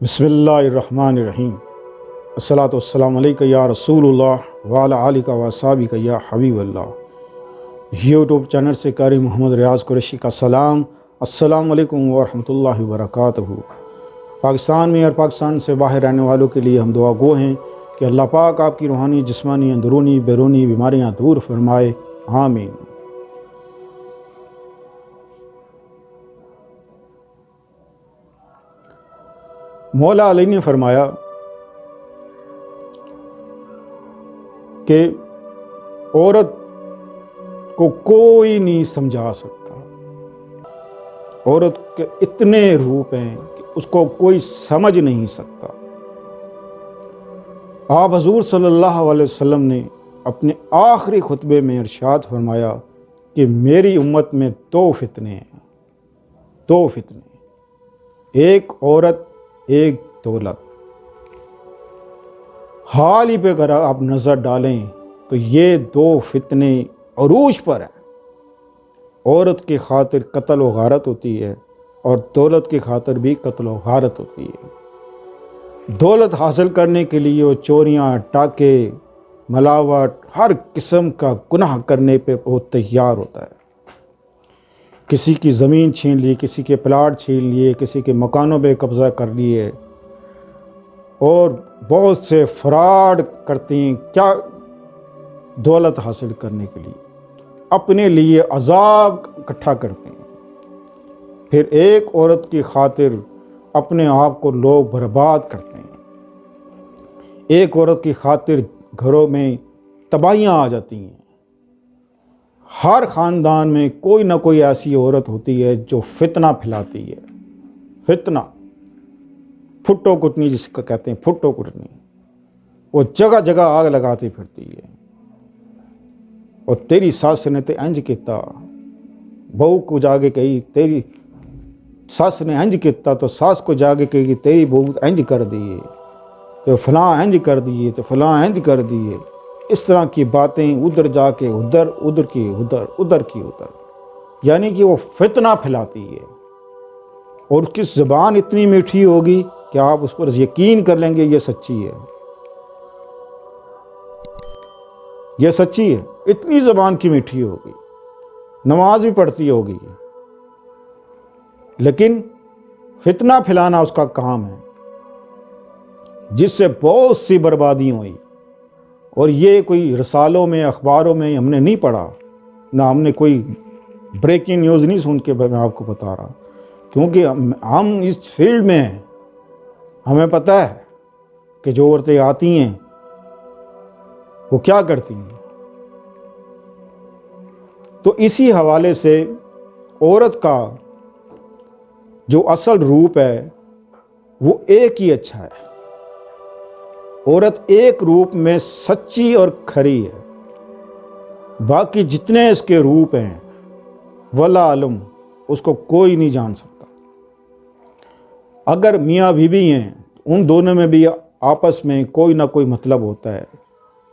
بسم اللہ الرحمن الرحیم۔ الصلاۃ والسلام علیکہ یا رسول اللہ وعلی آلکہ و اصحابہ یا حبیب اللہ۔ یوٹیوب چینل سے قاری محمد ریاض قریشی کا سلام۔ السلام علیکم ورحمۃ اللہ وبرکاتہ۔ پاکستان میں اور پاکستان سے باہر رہنے والوں کے لیے ہم دعا گو ہیں کہ اللہ پاک آپ کی روحانی، جسمانی، اندرونی، بیرونی بیماریاں دور فرمائے، آمین۔ مولا علی نے فرمایا کہ عورت کو کوئی نہیں سمجھا سکتا، عورت کے اتنے روپ ہیں کہ اس کو کوئی سمجھ نہیں سکتا۔ آپ حضور صلی اللہ علیہ وسلم نے اپنے آخری خطبے میں ارشاد فرمایا کہ میری امت میں دو فتنے ہیں، دو فتنے، ایک عورت، ایک دولت۔ حال ہی پہ اگر آپ نظر ڈالیں تو یہ دو فتنے عروج پر ہیں۔ عورت کی خاطر قتل و غارت ہوتی ہے اور دولت کی خاطر بھی قتل و غارت ہوتی ہے۔ دولت حاصل کرنے کے لیے وہ چوریاں، ڈاکے، ملاوٹ، ہر قسم کا گناہ کرنے پہ وہ تیار ہوتا ہے۔ کسی کی زمین چھین لی، کسی کے پلاٹ چھین لیے، کسی کے مکانوں پہ قبضہ کر لیے، اور بہت سے فراڈ کرتے ہیں کیا دولت حاصل کرنے کے لیے، اپنے لیے عذاب اکٹھا کرتے ہیں۔ پھر ایک عورت کی خاطر اپنے آپ کو لوگ برباد کرتے ہیں۔ ایک عورت کی خاطر گھروں میں تباہیاں آ جاتی ہیں۔ ہر خاندان میں کوئی نہ کوئی ایسی عورت ہوتی ہے جو فتنہ پھیلاتی ہے۔ فتنہ، پھٹو کٹنی جس کو کہتے ہیں، پھٹو کٹنی، وہ جگہ جگہ آگ لگاتی پھرتی ہے۔ اور تیری ساس نے تے انج کیتا، بہو کو جا کے کہی تیری ساس نے انج کیتا تو ساس کو جا کے کہی تیری بہو انج کر دیے، تو فلاں انج کر دیے، تو فلاں انج کر دیے۔ اس طرح کی باتیں ادھر جا کے ادھر، ادھر کی ادھر، ادھر کی ادھر، یعنی کہ وہ فتنہ پھیلاتی ہے۔ اور اس کی زبان اتنی میٹھی ہوگی کہ آپ اس پر یقین کر لیں گے یہ سچی ہے، یہ سچی ہے۔ اتنی زبان کی میٹھی ہوگی، نماز بھی پڑھتی ہوگی، لیکن فتنہ پھیلانا اس کا کام ہے، جس سے بہت سی بربادیاں ہوئی۔ اور یہ کوئی رسالوں میں، اخباروں میں ہم نے نہیں پڑھا، نہ ہم نے کوئی بریکنگ نیوز نہیں سن کے میں آپ کو بتا رہا، کیونکہ ہم اس فیلڈ میں ہیں، ہمیں پتہ ہے کہ جو عورتیں آتی ہیں وہ کیا کرتی ہیں۔ تو اسی حوالے سے عورت کا جو اصل روپ ہے وہ ایک ہی اچھا ہے۔ عورت ایک روپ میں سچی اور کھری ہے، باقی جتنے اس کے روپ ہیں واللہ علم اس کو کوئی نہیں جان سکتا۔ اگر میاں بیوی ہیں ان دونوں میں بھی آپس میں کوئی نہ کوئی مطلب ہوتا ہے،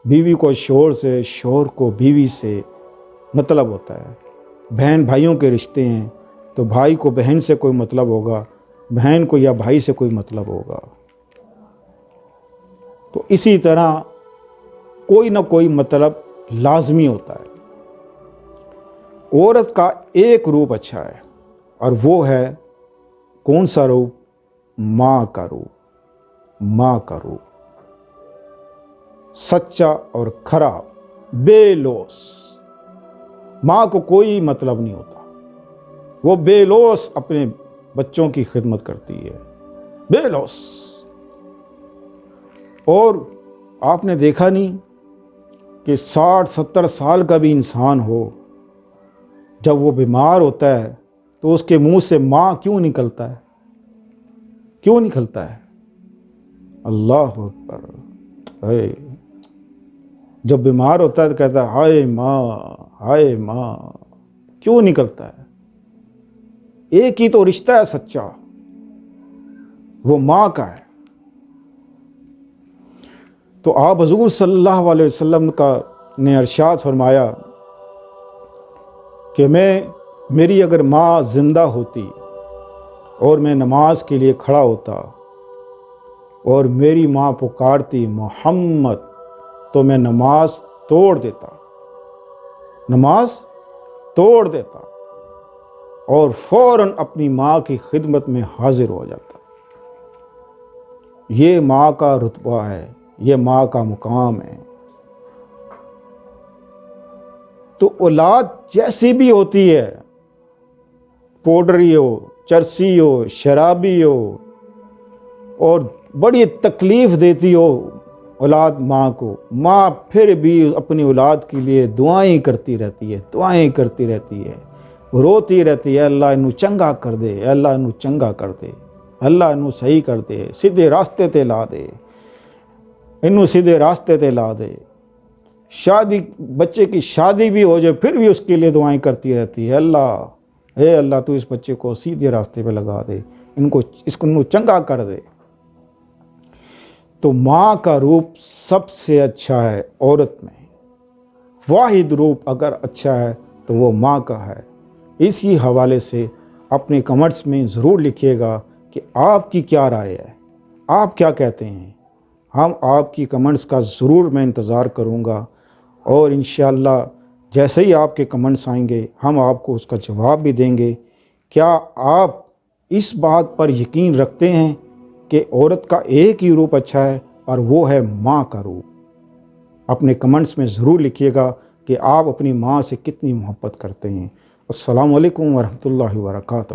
بیوی کو شوہر سے، شوہر کو بیوی سے مطلب ہوتا ہے۔ بہن بھائیوں کے رشتے ہیں تو بھائی کو بہن سے کوئی مطلب ہوگا، بہن کو یا بھائی سے کوئی مطلب ہوگا۔ تو اسی طرح کوئی نہ کوئی مطلب لازمی ہوتا ہے۔ عورت کا ایک روپ اچھا ہے اور وہ ہے کون سا روپ؟ ماں کا روپ، ماں کا روپ سچا اور کھرا، بے لوث۔ ماں کو کوئی مطلب نہیں ہوتا، وہ بے لوث اپنے بچوں کی خدمت کرتی ہے، بے لوث۔ اور آپ نے دیکھا نہیں کہ 60-70 سال کا بھی انسان ہو، جب وہ بیمار ہوتا ہے تو اس کے منہ سے ماں کیوں نکلتا ہے؟ کیوں نکلتا ہے؟ اللہ اکبر۔ اے جب بیمار ہوتا ہے تو کہتا ہے ہائے ماں، ہائے ماں، کیوں نکلتا ہے؟ ایک ہی تو رشتہ ہے سچا، وہ ماں کا ہے۔ تو آپ حضور صلی اللہ علیہ وسلم نے ارشاد فرمایا کہ میری اگر ماں زندہ ہوتی اور میں نماز کے لیے کھڑا ہوتا اور میری ماں پکارتی محمد تو میں نماز توڑ دیتا اور فوراً اپنی ماں کی خدمت میں حاضر ہو جاتا۔ یہ ماں کا رتبہ ہے، یہ ماں کا مقام ہے۔ تو اولاد جیسی بھی ہوتی ہے، پوڈری ہو، چرسی ہو، شرابی ہو، اور بڑی تکلیف دیتی ہو اولاد ماں کو، ماں پھر بھی اپنی اولاد کے لیے دعائیں کرتی رہتی ہے، روتی رہتی ہے، اللہ انہوں چنگا کر دے، اللہ انہوں چنگا کر دے، اللہ انہوں صحیح کر دے، سیدھے راستے تے لا دے، انہوں سیدھے راستے تے لا دے۔ بچے کی شادی بھی ہو جائے پھر بھی اس کے لیے دعائیں کرتی رہتی ہے، اے اللہ تو اس بچے کو سیدھے راستے پہ لگا دے، اس کو چنگا کر دے۔ تو ماں کا روپ سب سے اچھا ہے عورت میں، واحد روپ اگر اچھا ہے تو وہ ماں کا ہے۔ اسی حوالے سے اپنے کمنٹس میں ضرور لکھیے گا کہ آپ کی کیا رائے ہے، آپ کیا کہتے ہیں۔ ہم آپ کی کمنٹس کا ضرور میں انتظار کروں گا، اور انشاءاللہ جیسے ہی آپ کے کمنٹس آئیں گے ہم آپ کو اس کا جواب بھی دیں گے۔ کیا آپ اس بات پر یقین رکھتے ہیں کہ عورت کا ایک ہی روپ اچھا ہے اور وہ ہے ماں کا روپ؟ اپنے کمنٹس میں ضرور لکھیے گا کہ آپ اپنی ماں سے کتنی محبت کرتے ہیں۔ السلام علیکم ورحمۃ اللہ وبرکاتہ۔